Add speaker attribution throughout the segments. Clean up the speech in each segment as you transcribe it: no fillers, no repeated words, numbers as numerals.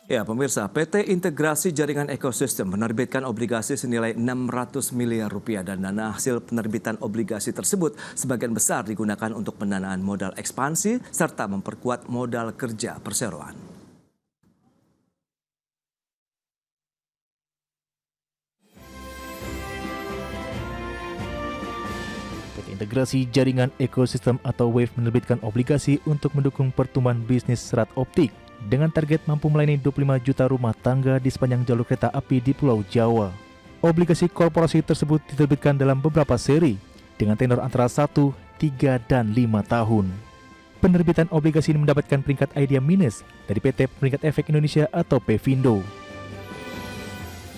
Speaker 1: Ya, pemirsa, PT Integrasi Jaringan Ekosistem menerbitkan obligasi senilai 600 miliar rupiah dan dana hasil penerbitan obligasi tersebut sebagian besar digunakan untuk pendanaan modal ekspansi serta memperkuat modal kerja perseroan.
Speaker 2: PT Integrasi Jaringan Ekosistem atau WAVE menerbitkan obligasi untuk mendukung pertumbuhan bisnis serat optik dengan target mampu melayani 25 juta rumah tangga di sepanjang jalur kereta api di Pulau Jawa. Obligasi korporasi tersebut diterbitkan dalam beberapa seri dengan tenor antara 1, 3, dan 5 tahun. Penerbitan obligasi ini mendapatkan peringkat Idea Minus dari PT Peringkat Efek Indonesia atau PEVINDO.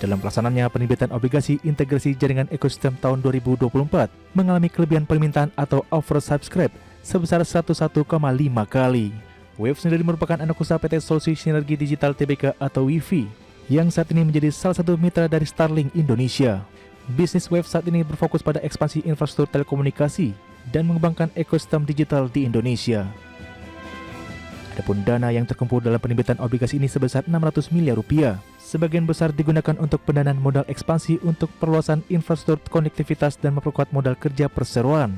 Speaker 2: Dalam pelaksanaannya, penerbitan obligasi integrasi jaringan ekosistem tahun 2024 mengalami kelebihan permintaan atau oversubscribe sebesar 11,5 kali. WAVE sendiri merupakan anak usaha PT Solusi Sinergi Digital Tbk atau WIFI yang saat ini menjadi salah satu mitra dari Starlink Indonesia. Bisnis WAVE saat ini berfokus pada ekspansi infrastruktur telekomunikasi dan mengembangkan ekosistem digital di Indonesia. Adapun dana yang terkumpul dalam penerbitan obligasi ini sebesar 600 miliar rupiah. Sebagian besar digunakan untuk pendanaan modal ekspansi untuk perluasan infrastruktur konektivitas dan memperkuat modal kerja perseroan.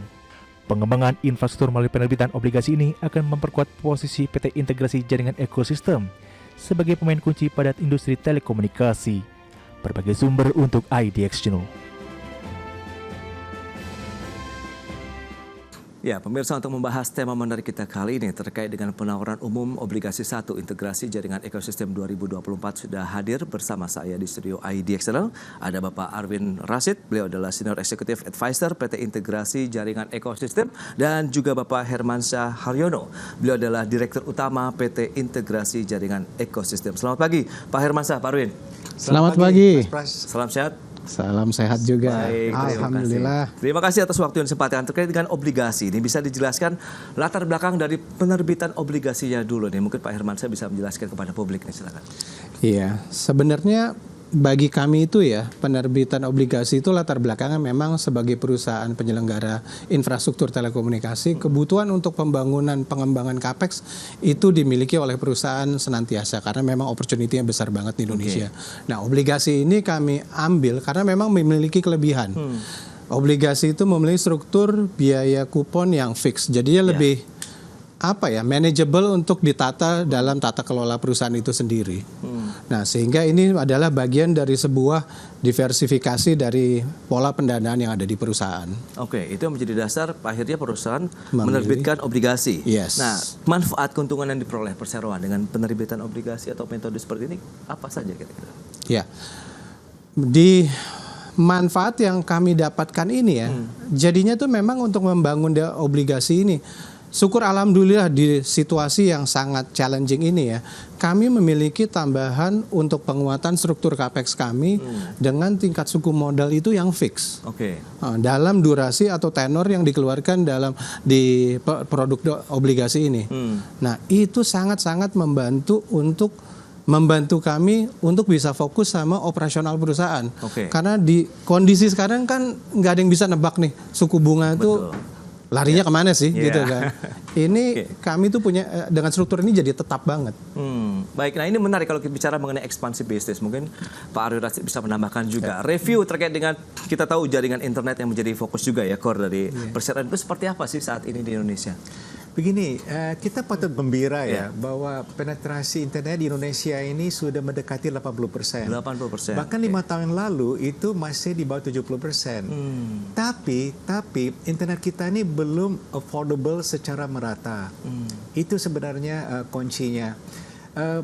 Speaker 2: Pengembangan infrastruktur melalui penerbitan obligasi ini akan memperkuat posisi PT Integrasi Jaringan Ekosistem sebagai pemain kunci pada industri telekomunikasi. Berbagai sumber untuk IDX Channel.
Speaker 1: Ya, pemirsa, untuk membahas tema menarik kita kali ini terkait dengan penawaran umum obligasi 1 integrasi jaringan ekosistem 2024 sudah hadir bersama saya di studio IDX Channel. Ada Bapak Arwin Rashid, beliau adalah Senior Executive Advisor PT Integrasi Jaringan Ekosistem, dan juga Bapak Hermansyah Haryono, beliau adalah Direktur Utama PT Integrasi Jaringan Ekosistem. Selamat pagi Pak Hermansyah, Pak Arwin.
Speaker 3: Selamat pagi.
Speaker 1: Salam sehat.
Speaker 3: Salam sehat juga.
Speaker 1: Baik,
Speaker 3: Alhamdulillah.
Speaker 1: Terima kasih atas waktu dan kesempatan terkait dengan obligasi. Ini bisa dijelaskan latar belakang dari penerbitan obligasinya dulu nih. Mungkin Pak Hermansyah bisa menjelaskan kepada publik nih, silakan.
Speaker 3: Iya, sebenarnya bagi kami itu ya, penerbitan obligasi itu latar belakangnya memang sebagai perusahaan penyelenggara infrastruktur telekomunikasi, kebutuhan untuk pengembangan CAPEX itu dimiliki oleh perusahaan senantiasa karena memang opportunity-nya besar banget di Indonesia. Nah, obligasi ini kami ambil karena memang memiliki kelebihan. Obligasi itu memiliki struktur biaya kupon yang fix, jadinya lebih manageable untuk ditata dalam tata kelola perusahaan itu sendiri. Nah, sehingga ini adalah bagian dari sebuah diversifikasi dari pola pendanaan yang ada di perusahaan.
Speaker 1: Oke, itu yang menjadi dasar akhirnya perusahaan menerbitkan obligasi.
Speaker 3: Yes.
Speaker 1: Nah, manfaat keuntungan yang diperoleh perseroan dengan penerbitan obligasi atau metode seperti ini apa saja kira-kira?
Speaker 3: Ya, di manfaat yang kami dapatkan ini ya, jadinya tuh memang untuk membangun obligasi ini. Syukur alhamdulillah di situasi yang sangat challenging ini ya, kami memiliki tambahan untuk penguatan struktur CAPEX kami dengan tingkat suku modal itu yang fix. Dalam durasi atau tenor yang dikeluarkan di produk obligasi ini. Nah, itu sangat-sangat membantu kami untuk bisa fokus sama operasional perusahaan. Karena di kondisi sekarang kan nggak ada yang bisa nebak nih suku bunga itu larinya kemana sih gitu kan. Ini kami tuh punya dengan struktur ini jadi tetap banget.
Speaker 1: Baik, nah ini menarik kalau kita bicara mengenai ekspansi bisnis. Mungkin Pak Arwin Rashid bisa menambahkan juga review terkait dengan kita tahu jaringan internet yang menjadi fokus juga ya core dari perseroan itu seperti apa sih saat ini di Indonesia?
Speaker 4: Begini, kita patut gembira ya bahwa penetrasi internet di Indonesia ini sudah mendekati 80%.
Speaker 1: 80%.
Speaker 4: Bahkan 5 tahun yang lalu itu masih di bawah 70%. Tapi internet kita ini belum affordable secara merata. Itu sebenarnya kuncinya.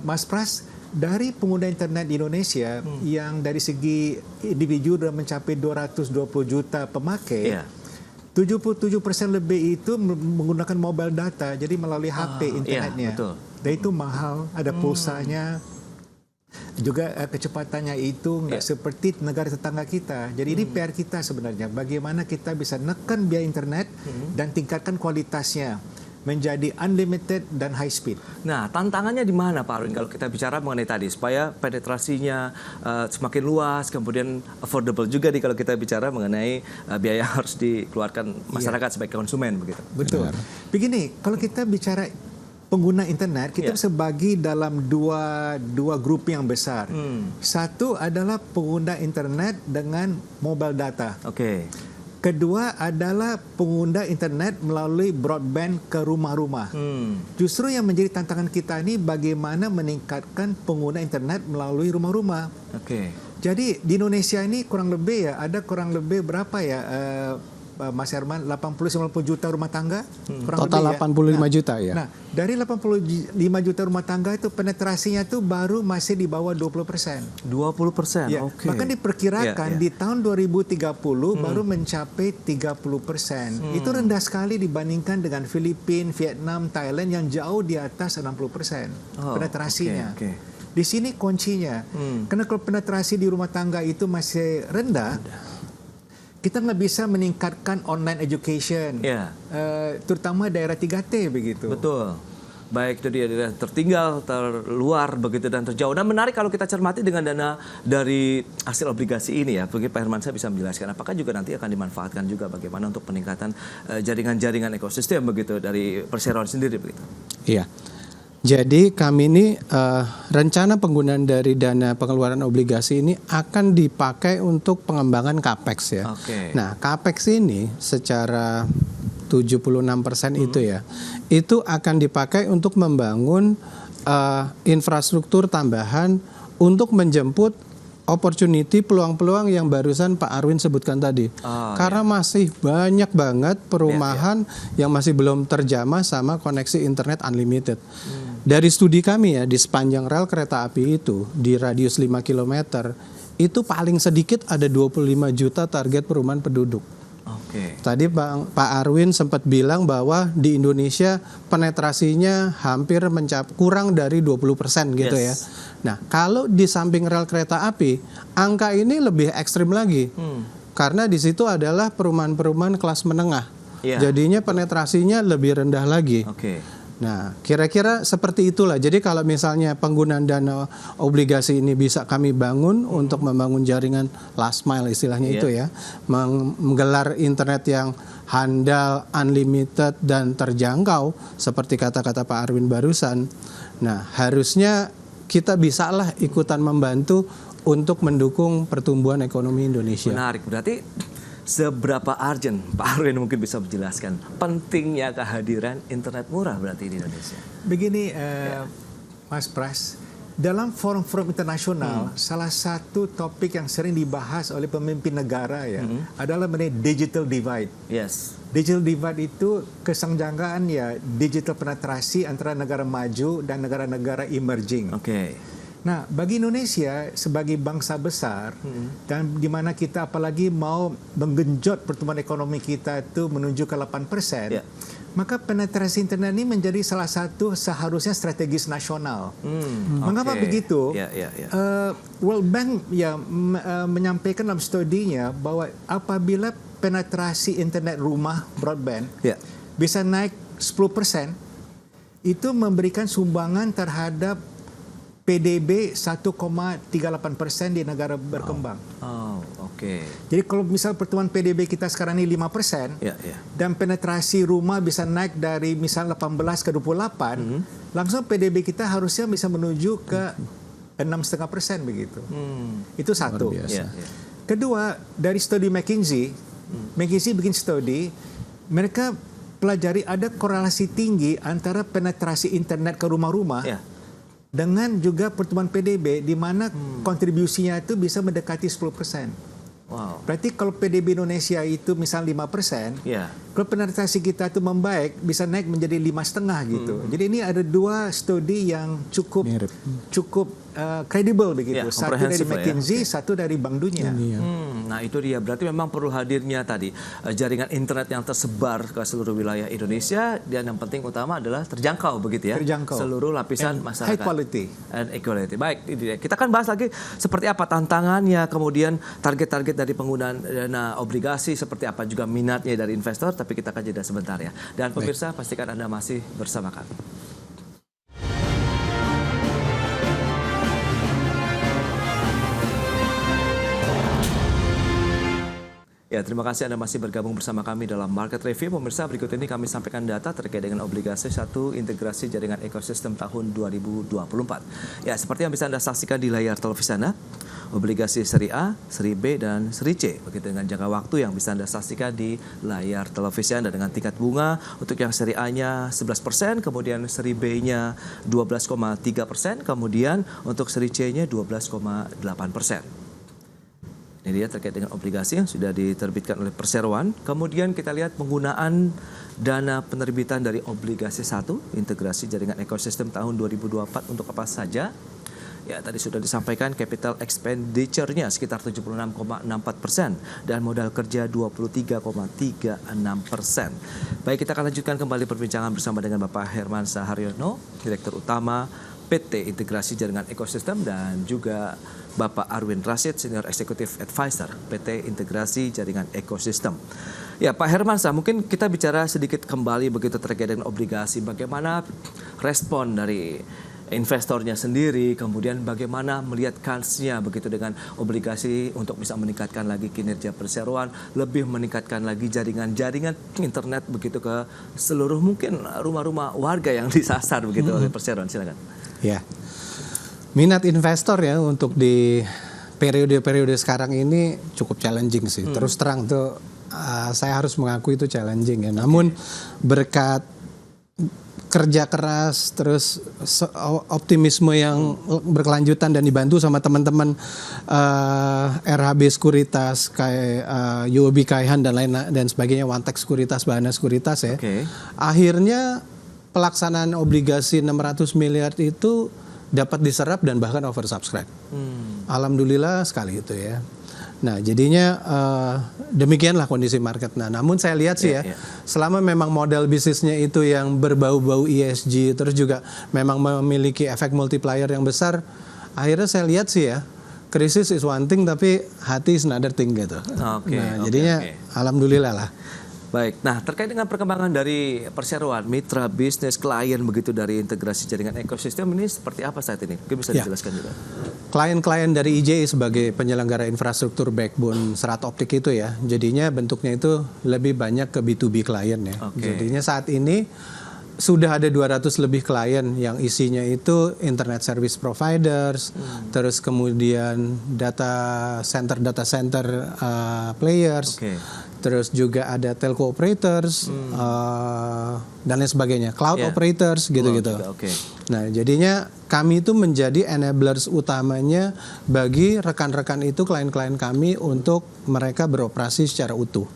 Speaker 4: Mas Pras, dari pengguna internet di Indonesia yang dari segi individu sudah mencapai 220 juta pemakai. 77% lebih itu menggunakan mobile data, jadi melalui HP internetnya. Dan itu mahal, ada pulsanya, juga kecepatannya itu nggak seperti negara tetangga kita. Jadi ini PR kita sebenarnya, bagaimana kita bisa nekan biaya internet dan tingkatkan kualitasnya menjadi unlimited dan high speed.
Speaker 1: Nah, tantangannya di mana Pak Arwin kalau kita bicara mengenai tadi supaya penetrasinya semakin luas, kemudian affordable juga nih kalau kita bicara mengenai biaya yang harus dikeluarkan masyarakat sebagai konsumen begitu.
Speaker 4: Betul. Begini, kalau kita bicara pengguna internet kita bisa bagi dalam dua grup yang besar. Satu adalah pengguna internet dengan mobile data.
Speaker 1: Oke.
Speaker 4: Kedua adalah pengguna internet melalui broadband ke rumah-rumah. Justru yang menjadi tantangan kita ini bagaimana meningkatkan pengguna internet melalui rumah-rumah.
Speaker 1: Oke.
Speaker 4: Jadi di Indonesia ini kurang lebih ada kurang lebih berapa ya Mas Herman, 80-90 juta rumah tangga?
Speaker 3: Total 85 juta ya.
Speaker 4: Nah, dari 85 juta rumah tangga itu penetrasinya itu baru masih di bawah 20%.
Speaker 1: 20%,
Speaker 4: Ya,
Speaker 1: oke.
Speaker 4: bahkan diperkirakan di tahun 2030 baru mencapai 30%. Itu rendah sekali dibandingkan dengan Filipina, Vietnam, Thailand yang jauh di atas 60% penetrasinya.
Speaker 1: Oke.
Speaker 4: Di sini kuncinya. Karena kalau penetrasi di rumah tangga itu masih rendah, kita nggak bisa meningkatkan online education, terutama daerah 3T begitu.
Speaker 1: Betul. Baik, itu dia daerah tertinggal, terluar begitu dan terjauh. Nah, menarik kalau kita cermati dengan dana dari hasil obligasi ini ya. Mungkin Pak Hermansyah bisa menjelaskan apakah juga nanti akan dimanfaatkan juga bagaimana untuk peningkatan jaringan-jaringan ekosistem begitu dari perseroan sendiri begitu.
Speaker 3: Iya. Jadi kami ini rencana penggunaan dari dana pengeluaran obligasi ini akan dipakai untuk pengembangan CAPEX ya.
Speaker 1: Oke.
Speaker 3: Nah, CAPEX ini secara 76% itu ya, itu akan dipakai untuk membangun infrastruktur tambahan untuk menjemput opportunity, peluang-peluang yang barusan Pak Arwin sebutkan tadi. Karena masih banyak banget perumahan yang masih belum terjamah sama koneksi internet unlimited. Dari studi kami ya, di sepanjang rel kereta api itu, di radius 5 km, itu paling sedikit ada 25 juta target perumahan penduduk.
Speaker 1: Oke.
Speaker 3: Tadi Pak Arwin sempat bilang bahwa di Indonesia penetrasinya hampir kurang dari 20% gitu ya. Nah, kalau di samping rel kereta api, angka ini lebih ekstrim lagi. Karena di situ adalah perumahan-perumahan kelas menengah. Jadinya penetrasinya lebih rendah lagi.
Speaker 1: Oke.
Speaker 3: Nah, kira-kira seperti itulah. Jadi kalau misalnya penggunaan dana obligasi ini bisa kami bangun untuk membangun jaringan last mile istilahnya itu ya, menggelar internet yang handal, unlimited dan terjangkau seperti kata-kata Pak Arwin barusan. Nah, harusnya kita bisalah ikutan membantu untuk mendukung pertumbuhan ekonomi Indonesia.
Speaker 1: Menarik. Berarti seberapa urgent Pak Arwin mungkin bisa menjelaskan pentingnya kehadiran internet murah berarti di Indonesia?
Speaker 4: Begini, Mas Pras, dalam forum-forum internasional, salah satu topik yang sering dibahas oleh pemimpin negara adalah mengenai digital divide.
Speaker 1: Yes.
Speaker 4: Digital divide itu kesenjangan ya digital penetrasi antara negara maju dan negara-negara emerging.
Speaker 1: Oke.
Speaker 4: Nah, bagi Indonesia sebagai bangsa besar dan di mana kita apalagi mau menggenjot pertumbuhan ekonomi kita itu menuju ke 8%, maka penetrasi internet ini menjadi salah satu seharusnya strategis nasional. Mengapa begitu? World Bank menyampaikan dalam studinya bahwa apabila penetrasi internet rumah broadband bisa naik 10%, itu memberikan sumbangan terhadap PDB 1,38% di negara berkembang. Jadi kalau misal pertumbuhan PDB kita sekarang ini 5%, dan penetrasi rumah bisa naik dari misal 18 ke 28, langsung PDB kita harusnya bisa menuju ke 6,5% begitu. Itu satu. Kedua, dari studi McKinsey bikin studi, mereka pelajari ada korelasi tinggi antara penetrasi internet ke rumah-rumah dengan juga pertumbuhan PDB di mana kontribusinya itu bisa mendekati 10%. Berarti kalau PDB Indonesia itu misal 5%, kalau penetrasi kita itu membaik bisa naik menjadi 5,5 gitu. Jadi ini ada dua studi yang cukup kredibel begitu. Satu dari McKinsey, satu dari Bank Dunia.
Speaker 1: Nah itu dia, berarti memang perlu hadirnya tadi jaringan internet yang tersebar ke seluruh wilayah Indonesia dan yang penting utama adalah terjangkau begitu ya.
Speaker 4: Terjangkau.
Speaker 1: Seluruh lapisan masyarakat.
Speaker 4: High quality.
Speaker 1: And equality. Baik, kita akan bahas lagi seperti apa tantangannya, kemudian target-target dari penggunaan dana obligasi, seperti apa juga minatnya dari investor, tapi kita akan jeda sebentar ya. Dan pemirsa pastikan Anda masih bersama kami. Ya, terima kasih Anda masih bergabung bersama kami dalam Market Review. Pemirsa, berikut ini kami sampaikan data terkait dengan obligasi 1 integrasi jaringan ekosistem tahun 2024. Ya, seperti yang bisa Anda saksikan di layar televisi Anda, obligasi seri A, seri B, dan seri C. Begitu dengan jangka waktu yang bisa Anda saksikan di layar televisi Anda dengan tingkat bunga untuk yang seri A-nya 11%, kemudian seri B-nya 12,3%, kemudian untuk seri C-nya 12,8%. Ini dia terkait dengan obligasi yang sudah diterbitkan oleh perseroan. Kemudian kita lihat penggunaan dana penerbitan dari obligasi 1 integrasi jaringan ekosistem tahun 2024 untuk apa saja. Ya, tadi sudah disampaikan capital expenditure-nya sekitar 76,64% dan modal kerja 23,36%. Baik, kita akan lanjutkan kembali perbincangan bersama dengan Bapak Hermansyah Haryono, Direktur Utama PT Integrasi Jaringan Ekosistem, dan juga Bapak Arwin Rashid, Senior Executive Advisor PT Integrasi Jaringan Ekosistem. Ya, Pak Hermansyah, mungkin kita bicara sedikit kembali begitu terkait dengan obligasi. Bagaimana respon dari investornya sendiri, kemudian bagaimana melihat kansnya begitu dengan obligasi untuk bisa meningkatkan lagi kinerja perseroan, lebih meningkatkan lagi jaringan-jaringan internet begitu ke seluruh mungkin rumah-rumah warga yang disasar begitu oleh perseroan. Silakan.
Speaker 3: Ya, minat investor ya untuk di periode-periode sekarang ini cukup challenging sih. Terus terang tuh saya harus mengakui itu challenging ya. Namun berkat kerja keras, terus optimisme yang berkelanjutan dan dibantu sama teman-teman RHB Sekuritas kayak UOB Kaihan dan lain dan sebagainya, Wantek Sekuritas, Bahana Sekuritas ya. Akhirnya pelaksanaan obligasi 600 miliar itu dapat diserap dan bahkan oversubscribe. Alhamdulillah sekali itu ya. Nah, jadinya demikianlah kondisi market. Nah, namun saya lihat sih selama memang model bisnisnya itu yang berbau-bau ESG, terus juga memang memiliki efek multiplier yang besar, akhirnya saya lihat sih ya, krisis is one thing tapi hati is another thing gitu. Jadinya alhamdulillah lah.
Speaker 1: Baik, nah terkait dengan perkembangan dari perseroan, mitra bisnis, klien begitu dari integrasi jaringan ekosistem ini seperti apa saat ini? Mungkin bisa dijelaskan juga.
Speaker 3: Klien-klien dari IJI sebagai penyelenggara infrastruktur backbone serat optik itu ya, jadinya bentuknya itu lebih banyak ke B2B klien ya. Jadinya saat ini sudah ada 200 lebih klien yang isinya itu internet service providers, terus kemudian data center players, terus juga ada telco operators dan lain sebagainya, cloud operators gitu-gitu. Nah, jadinya kami itu menjadi enablers utamanya bagi rekan-rekan itu, klien-klien kami untuk mereka beroperasi secara utuh.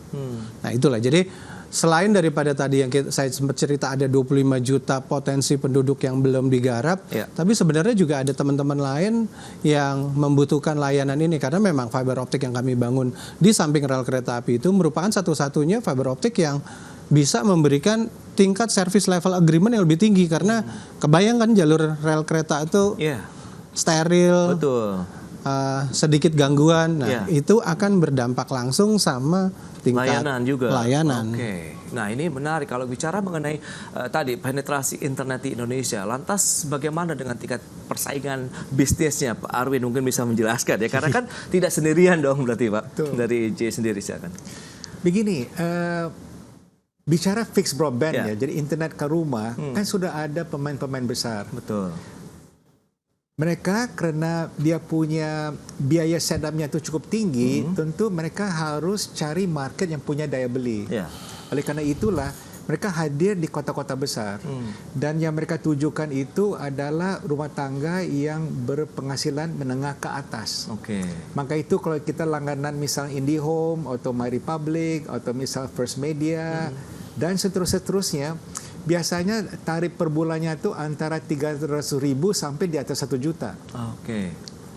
Speaker 3: Nah, itulah. Jadi selain daripada tadi yang saya sempat cerita ada 25 juta potensi penduduk yang belum digarap, tapi sebenarnya juga ada teman-teman lain yang membutuhkan layanan ini karena memang fiber optik yang kami bangun di samping rel kereta api itu merupakan satu-satunya fiber optik yang bisa memberikan tingkat service level agreement yang lebih tinggi karena kebayangkan jalur rel kereta itu steril, sedikit gangguan, itu akan berdampak langsung sama tingkat
Speaker 1: layanan juga.
Speaker 3: Layanan.
Speaker 1: Nah, ini menarik kalau bicara mengenai tadi penetrasi internet di Indonesia. Lantas bagaimana dengan tingkat persaingan bisnisnya, Pak Arwin mungkin bisa menjelaskan ya, karena kan tidak sendirian dong berarti Pak. Dari J sendiri silakan.
Speaker 4: Begini, bicara fixed broadband ya, jadi internet ke rumah kan sudah ada pemain-pemain besar.
Speaker 1: Betul.
Speaker 4: Mereka karena dia punya biaya setup-nya itu cukup tinggi, tentu mereka harus cari market yang punya daya beli. Oleh karena itulah mereka hadir di kota-kota besar. Dan yang mereka tujukan itu adalah rumah tangga yang berpenghasilan menengah ke atas. Maka itu kalau kita langganan misal IndiHome atau MyRepublic atau misal First Media dan seterusnya, biasanya tarif per bulannya itu antara 300.000 sampai di atas 1 juta.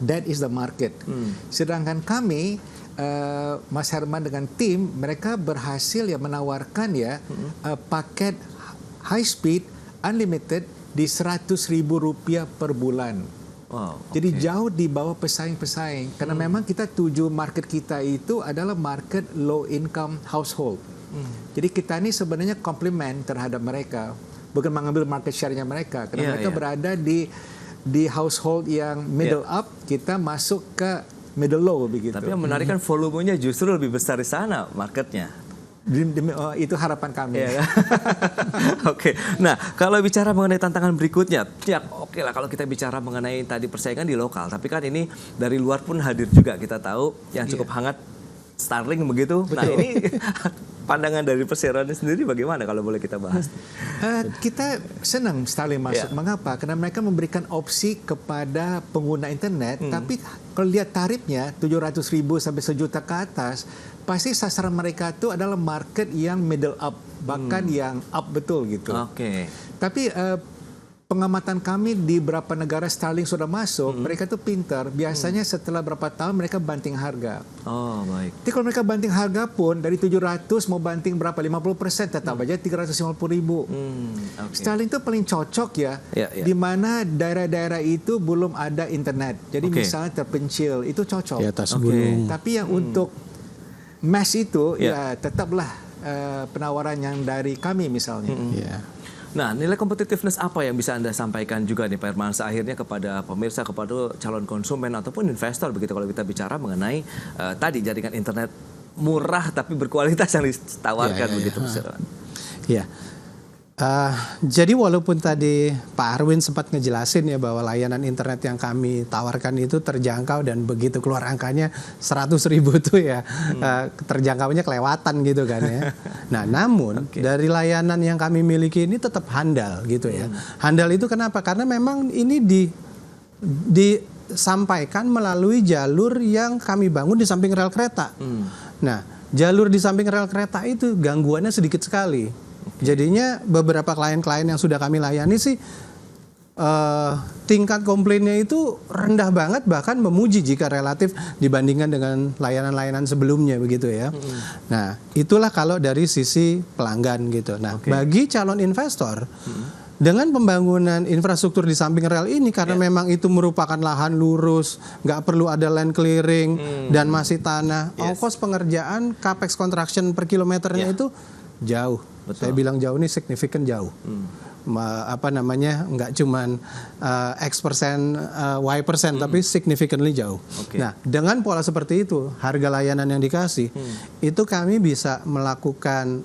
Speaker 4: That is the market. Sedangkan kami, Mas Herman dengan tim, mereka berhasil ya menawarkan ya paket high speed unlimited di Rp100.000 per bulan. Jadi jauh di bawah pesaing-pesaing. Karena memang kita tuju market kita itu adalah market low income household. Jadi kita ini sebenarnya komplement terhadap mereka, bukan mengambil market share-nya mereka, karena mereka berada di household yang middle up, kita masuk ke middle low begitu.
Speaker 1: Tapi yang menarik kan volumenya justru lebih besar di sana marketnya.
Speaker 4: Itu harapan kami.
Speaker 1: Ya, kan? Oke. Nah, kalau bicara mengenai tantangan berikutnya, ya oke lah kalau kita bicara mengenai tadi persaingan di lokal, tapi kan ini dari luar pun hadir juga, kita tahu yang cukup hangat Starlink begitu. Betul. Nah, ini pandangan dari Perseroan sendiri bagaimana kalau boleh kita bahas?
Speaker 4: Kita senang Starlink masuk. Mengapa? Karena mereka memberikan opsi kepada pengguna internet, tapi kalau lihat tarifnya 700.000 sampai 1 juta ke atas, pasti sasaran mereka itu adalah market yang middle up, bahkan yang up betul gitu.
Speaker 1: Oke.
Speaker 4: Tapi pengamatan kami di beberapa negara Starlink sudah masuk, mereka tuh pintar. Biasanya setelah berapa tahun mereka banting harga.
Speaker 1: Oh, baik.
Speaker 4: Jadi kalau mereka banting harga pun dari 700 mau banting berapa? 50% tetap aja 350.000.
Speaker 1: Okay.
Speaker 4: Starlink itu paling cocok ya, di mana daerah-daerah itu belum ada internet. Jadi misalnya terpencil, itu cocok.
Speaker 3: Di atas gunung.
Speaker 4: Tapi yang untuk mass itu ya tetaplah penawaran yang dari kami misalnya.
Speaker 1: Nah, nilai competitiveness apa yang bisa Anda sampaikan juga nih Pak Hermansyah akhirnya kepada pemirsa, kepada calon konsumen ataupun investor begitu kalau kita bicara mengenai tadi jaringan internet murah tapi berkualitas yang ditawarkan begitu Perseroan.
Speaker 3: Ya. Jadi walaupun tadi Pak Arwin sempat ngejelasin ya bahwa layanan internet yang kami tawarkan itu terjangkau dan begitu keluar angkanya 100.000 tuh ya terjangkaunya kelewatan gitu kan ya. Nah namun dari layanan yang kami miliki ini tetap handal gitu ya. Handal itu kenapa? Karena memang ini disampaikan melalui jalur yang kami bangun di samping rel kereta. Nah jalur di samping rel kereta itu gangguannya sedikit sekali. Jadinya beberapa klien-klien yang sudah kami layani sih tingkat komplainnya itu rendah banget, bahkan memuji jika relatif dibandingkan dengan layanan-layanan sebelumnya begitu ya. Nah itulah kalau dari sisi pelanggan gitu. Nah bagi calon investor dengan pembangunan infrastruktur di samping rel ini karena memang itu merupakan lahan lurus, nggak perlu ada land clearing dan masih tanah, ongkos pengerjaan capex construction per kilometernya itu jauh. Betul. Saya bilang jauh ini signifikan jauh. Nggak cuman X%, Y%, tapi significantly jauh. Nah, dengan pola seperti itu, harga layanan yang dikasih, itu kami bisa melakukan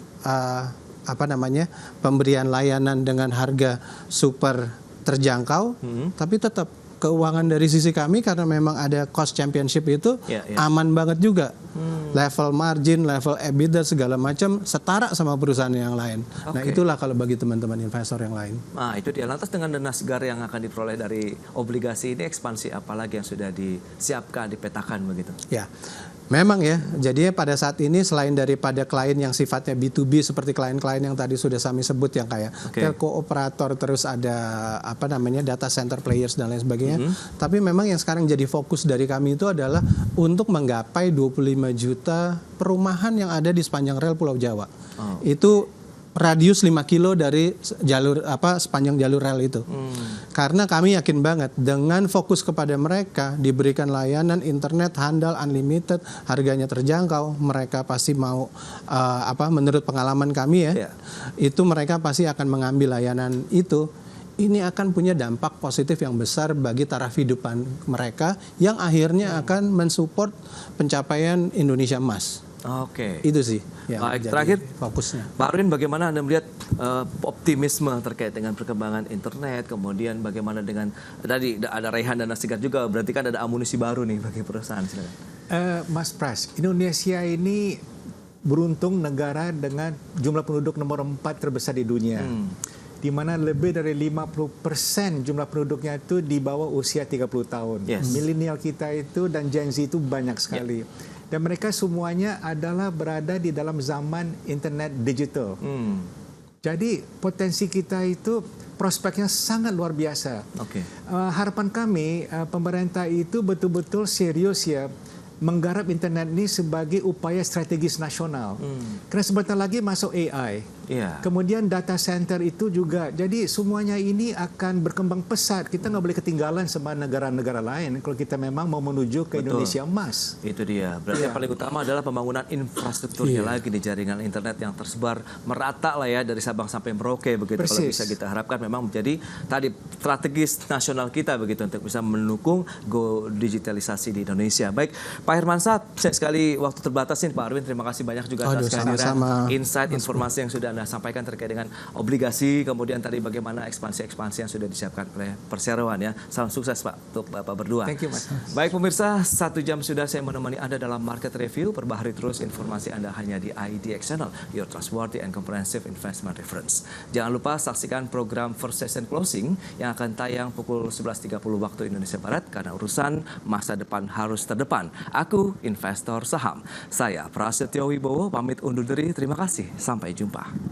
Speaker 3: pemberian layanan dengan harga super terjangkau, tapi tetap keuangan dari sisi kami karena memang ada cost championship itu aman banget juga. Level margin, level EBITDA segala macam setara sama perusahaan yang lain. Nah itulah kalau bagi teman-teman investor yang lain.
Speaker 1: Nah itu dia. Lantas dengan dana segar yang akan diperoleh dari obligasi ini, ekspansi apa lagi yang sudah disiapkan, dipetakan begitu? Ya.
Speaker 3: Memang ya, jadi pada saat ini selain daripada klien yang sifatnya B2B seperti klien-klien yang tadi sudah kami sebut yang kayak telco operator, terus ada data center players dan lain sebagainya. Tapi memang yang sekarang jadi fokus dari kami itu adalah untuk menggapai 25 juta perumahan yang ada di sepanjang rel Pulau Jawa. Itu radius 5 kilo dari sepanjang jalur rel itu. Karena kami yakin banget dengan fokus kepada mereka diberikan layanan internet handal unlimited, harganya terjangkau, mereka pasti mau menurut pengalaman kami itu mereka pasti akan mengambil layanan itu. Ini akan punya dampak positif yang besar bagi taraf hidupan mereka yang akhirnya akan mensupport pencapaian Indonesia Emas. Itu sih yang
Speaker 1: terakhir
Speaker 3: fokusnya.
Speaker 1: Pak Arwin, bagaimana Anda melihat optimisme terkait dengan perkembangan internet, kemudian bagaimana dengan tadi ada raihan dana segar juga, berarti kan ada amunisi baru nih bagi perusahaan.
Speaker 4: Mas Pras, Indonesia ini beruntung negara dengan jumlah penduduk nomor 4 terbesar di dunia. Di mana lebih dari 50% jumlah penduduknya itu di bawah usia 30 tahun. Milenial kita itu dan Gen Z itu banyak sekali. Dan mereka semuanya adalah berada di dalam zaman internet digital. Jadi potensi kita itu prospeknya sangat luar biasa. Harapan kami pemerintah itu betul-betul serius ya menggarap internet ini sebagai upaya strategis nasional. Karena sebentar lagi masuk AI.
Speaker 1: Iya.
Speaker 4: Kemudian data center itu juga. Jadi semuanya ini akan berkembang pesat. Kita nggak boleh ketinggalan sama negara-negara lain kalau kita memang mau menuju ke Indonesia emas.
Speaker 1: Itu dia. Berarti yang paling utama adalah pembangunan infrastrukturnya lagi di jaringan internet yang tersebar merata lah ya dari Sabang sampai Merauke begitu. Kalau bisa kita harapkan memang menjadi tadi strategis nasional kita begitu untuk bisa mendukung go digitalisasi di Indonesia. Baik, Pak Hermansyah, sayang sekali waktu terbatas nih Pak Arwin. Terima kasih banyak juga atas kehadiran, insight, informasi yang sudah Anda sampaikan terkait dengan obligasi, kemudian tadi bagaimana ekspansi-ekspansi yang sudah disiapkan oleh perseroan ya. Salam sukses Pak untuk Bapak berdua.
Speaker 4: Thank you Mas.
Speaker 1: Baik pemirsa, 1 jam sudah saya menemani Anda dalam Market Review. Perbaharui terus informasi Anda hanya di IDX Channel, your trustworthy and comprehensive investment reference. Jangan lupa saksikan program First Session Closing yang akan tayang pukul 11.30 waktu Indonesia Barat karena urusan masa depan harus terdepan. Aku investor saham. Saya Prasetyo Wibowo pamit undur diri. Terima kasih. Sampai jumpa.